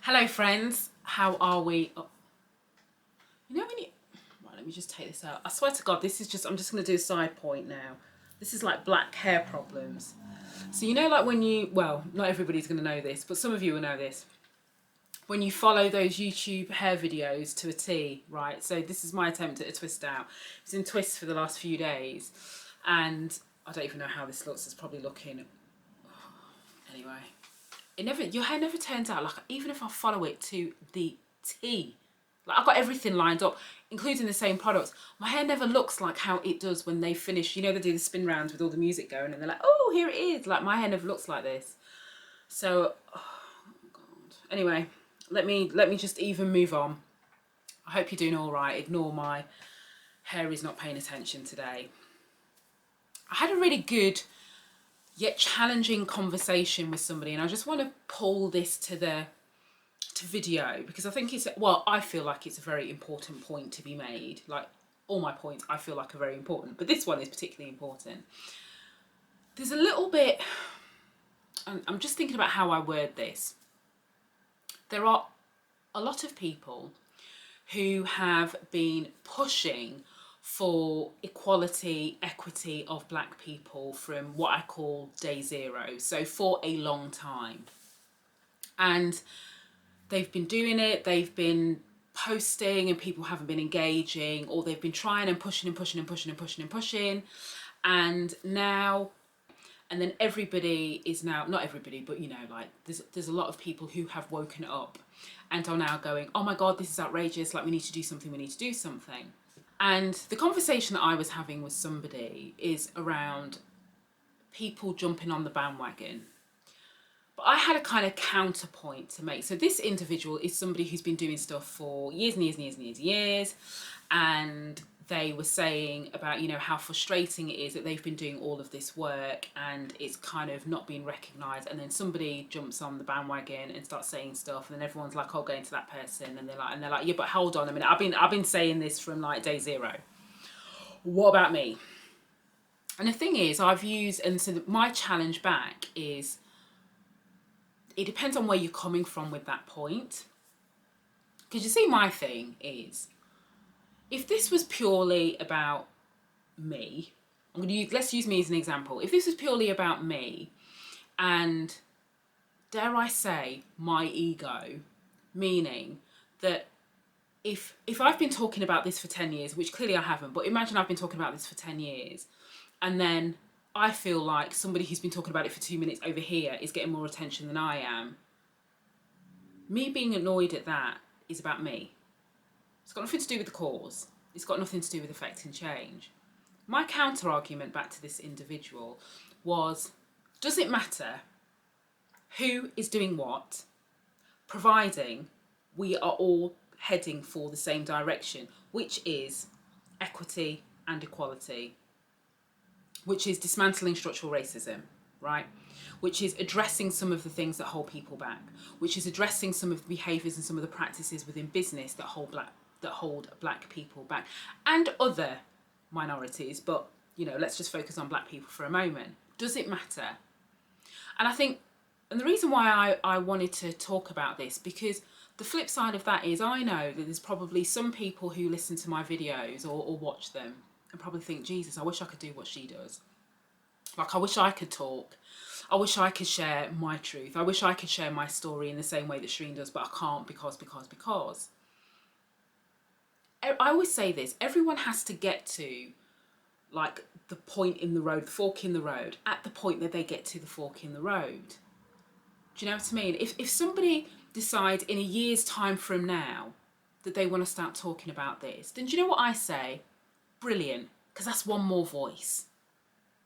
Hello friends, how are we? Oh, right, let me just take this out. I swear to God, I'm just going to do a side point now. This is like black hair problems. So like when well, not everybody's going to know this, but some of you will know this. When you follow those YouTube hair videos to a T, right? So this is my attempt at a twist out. It's in twists for the last few days. And I don't even know how this looks. It's probably looking, anyway. Your hair never turns out like, even if I follow it to the T. Like, I've got everything lined up, including the same products. My hair never looks like how it does when they finish. They do the spin rounds with all the music going and they're like, oh, here it is. Like, my hair never looks like this. So, oh God. Anyway, let me just even move on. I hope you're doing all right. Ignore my hair is not paying attention today. I had a really good yet challenging conversation with somebody, and I just want to pull this to video because I think I feel like it's a very important point to be made. Like, all my points I feel like are very important, but this one is particularly important. There's a little bit, I'm just thinking about how I word this. There are a lot of people who have been pushing for equality, equity of black people from what I call day zero, so for a long time. And they've been doing it, they've been posting and people haven't been engaging, or they've been trying and pushing and pushing and pushing and pushing and pushing. And then everybody is now, not everybody, but like there's a lot of people who have woken up and are now going, oh my God, this is outrageous, like we need to do something, we need to do something. And the conversation that I was having with somebody is around people jumping on the bandwagon. But I had a kind of counterpoint to make. So this individual is somebody who's been doing stuff for years and years and years and years and years. And they were saying about, how frustrating it is that they've been doing all of this work and it's kind of not being recognised. And then somebody jumps on the bandwagon and starts saying stuff, and then everyone's like, oh, going to that person. And they're like, yeah, but hold on a minute. I've been saying this from like day zero. What about me? And the thing is, my challenge back is, it depends on where you're coming from with that point. Because you see, my thing is, if this was purely about me, let's use me as an example. If this was purely about me and, dare I say, my ego, meaning that if I've been talking about this for 10 years, which clearly I haven't, but imagine I've been talking about this for 10 years, and then I feel like somebody who's been talking about it for 2 minutes over here is getting more attention than I am. Me being annoyed at that is about me. It's got nothing to do with the cause. It's got nothing to do with affecting change. My counter argument back to this individual was, does it matter who is doing what, providing we are all heading for the same direction, which is equity and equality, which is dismantling structural racism, right? Which is addressing some of the things that hold people back, which is addressing some of the behaviours and some of the practices within business that hold black people back, and other minorities, but let's just focus on black people for a moment. Does it matter? And I think, and the reason why I wanted to talk about this, because the flip side of that is, I know that there's probably some people who listen to my videos or watch them and probably think, Jesus, I wish I could do what she does. Like, I wish I could talk. I wish I could share my truth. I wish I could share my story in the same way that Shireen does, but I can't because. I always say this, everyone has to get to like the point in the road, the fork in the road, at the point that they get to the fork in the road. Do you know what I mean? If somebody decides in a year's time from now that they want to start talking about this, then do you know what I say? Brilliant, because that's one more voice.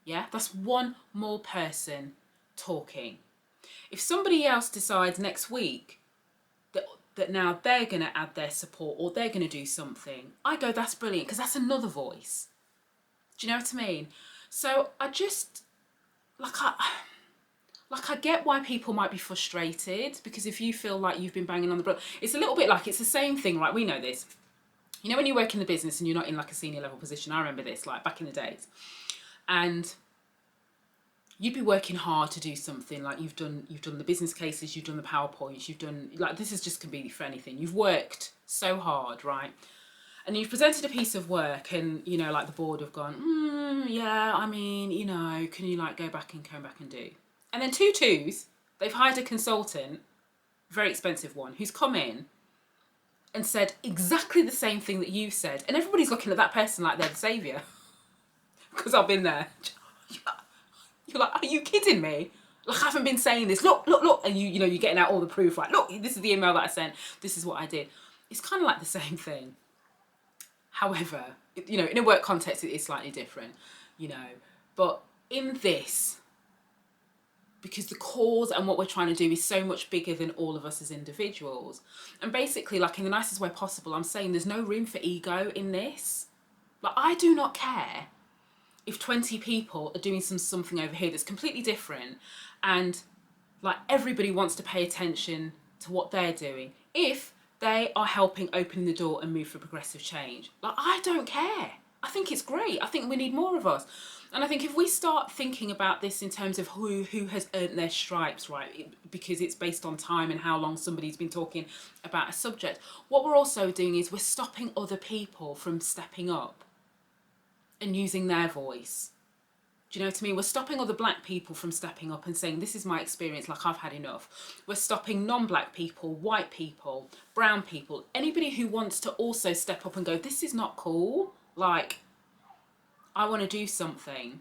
Yeah, that's one more person talking. If somebody else decides next week that now they're going to add their support or they're going to do something, I go, that's brilliant, because that's another voice. Do you know what I mean? So I just, I get why people might be frustrated, because if you feel like you've been banging on the block, it's a little bit like, it's the same thing, right? We know this. When you work in the business and you're not in like a senior level position, I remember this, like back in the days. And you'd be working hard to do something, like you've done the business cases, you've done the PowerPoints, you've done, like, this is just completely for anything. You've worked so hard, right? And you've presented a piece of work, and, you know, like the board have gone, yeah, I mean, you know, can you like go back and come back and do? And then two twos, they've hired a consultant, very expensive one, who's come in and said exactly the same thing that you said. And everybody's looking at that person like they're the saviour. Because I've been there. You're like, are you kidding me? Like, I haven't been saying this. Look, look, look. And you know, you're getting out all the proof. Like, look, this is the email that I sent. This is what I did. It's kind of like the same thing. However, you know, in a work context, it is slightly different, you know. But in this, because the cause and what we're trying to do is so much bigger than all of us as individuals. And basically, like, in the nicest way possible, I'm saying there's no room for ego in this. Like, I do not care if 20 people are doing something over here that's completely different, and like everybody wants to pay attention to what they're doing, if they are helping open the door and move for progressive change. Like, I don't care. I think it's great. I think we need more of us. And I think if we start thinking about this in terms of who has earned their stripes, right, because it's based on time and how long somebody's been talking about a subject, what we're also doing is we're stopping other people from stepping up and using their voice. Do you know what I mean? We're stopping other black people from stepping up and saying, this is my experience, like, I've had enough. We're stopping non-black people, white people, brown people, anybody who wants to also step up and go, this is not cool. Like, I want to do something.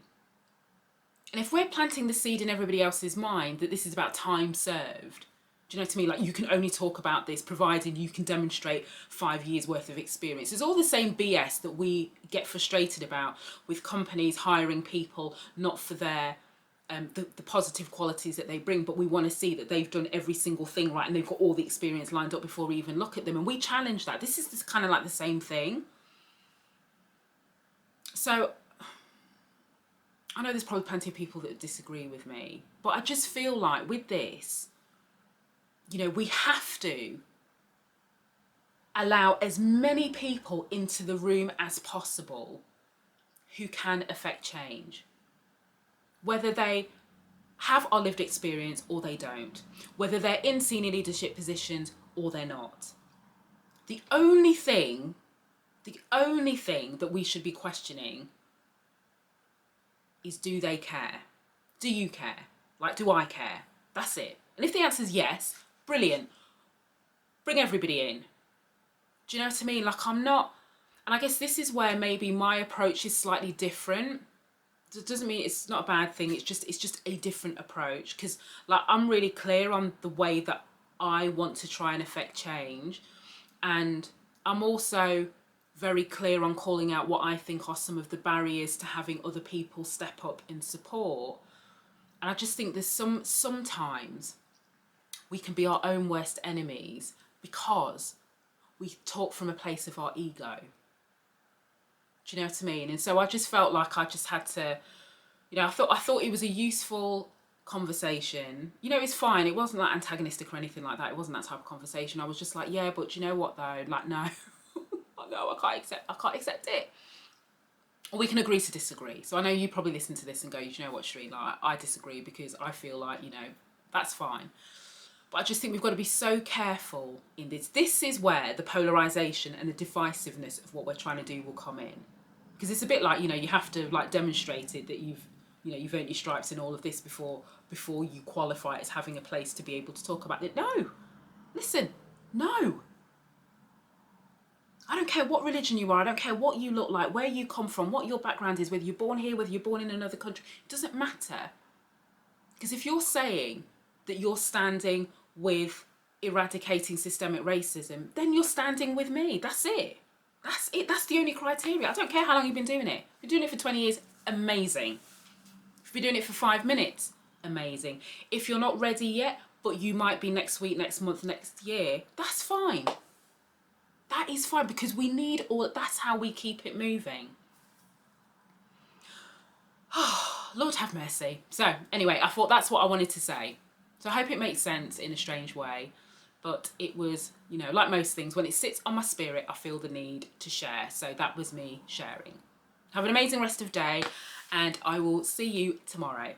And if we're planting the seed in everybody else's mind that this is about time served, do you know what I mean? Like, you can only talk about this provided you can demonstrate 5 years worth of experience. It's all the same BS that we get frustrated about with companies hiring people not for their the positive qualities that they bring, but we want to see that they've done every single thing right and they've got all the experience lined up before we even look at them. And we challenge that. This is just kind of like the same thing. So I know there's probably plenty of people that disagree with me, but I just feel like with this, you know, we have to allow as many people into the room as possible who can affect change. Whether they have our lived experience or they don't. Whether they're in senior leadership positions or they're not. The only thing that we should be questioning is, do they care? Do you care? Like, do I care? That's it. And if the answer is yes, brilliant. Bring everybody in. Do you know what I mean? Like, I'm not, and I guess this is where maybe my approach is slightly different. It doesn't mean it's not a bad thing. It's just a different approach, because like, I'm really clear on the way that I want to try and affect change, and I'm also very clear on calling out what I think are some of the barriers to having other people step up in support. And I just think there's sometimes we can be our own worst enemies because we talk from a place of our ego. Do you know what I mean? And so I just felt like I just had to, you know, I thought it was a useful conversation. You know, it's fine. It wasn't like antagonistic or anything like that. It wasn't that type of conversation. I was just like, yeah, but you know what though? Like, no, no, I can't accept it. Or we can agree to disagree. So I know you probably listen to this and go, you know what, Shereen, like, I disagree because I feel like, you know, that's fine. But I just think we've got to be so careful in this. This is where the polarisation and the divisiveness of what we're trying to do will come in. Because it's a bit like, you know, you have to like demonstrate it that you've earned your stripes in all of this before you qualify as having a place to be able to talk about it. No, listen, no. I don't care what religion you are. I don't care what you look like, where you come from, what your background is, whether you're born here, whether you're born in another country. It doesn't matter. Because if you're saying that you're standing with eradicating systemic racism, then you're standing with me. That's it. That's it. That's the only criteria. I don't care how long you've been doing it. If you're doing it for 20 years, amazing. If you're doing it for 5 minutes, amazing. If you're not ready yet, but you might be next week, next month, next year, that's fine. That is fine, because we need all, that's how we keep it moving. Lord have mercy. So anyway, I thought that's what I wanted to say. So I hope it makes sense in a strange way, but it was, you know, like most things, when it sits on my spirit, I feel the need to share. So that was me sharing. Have an amazing rest of day, and I will see you tomorrow.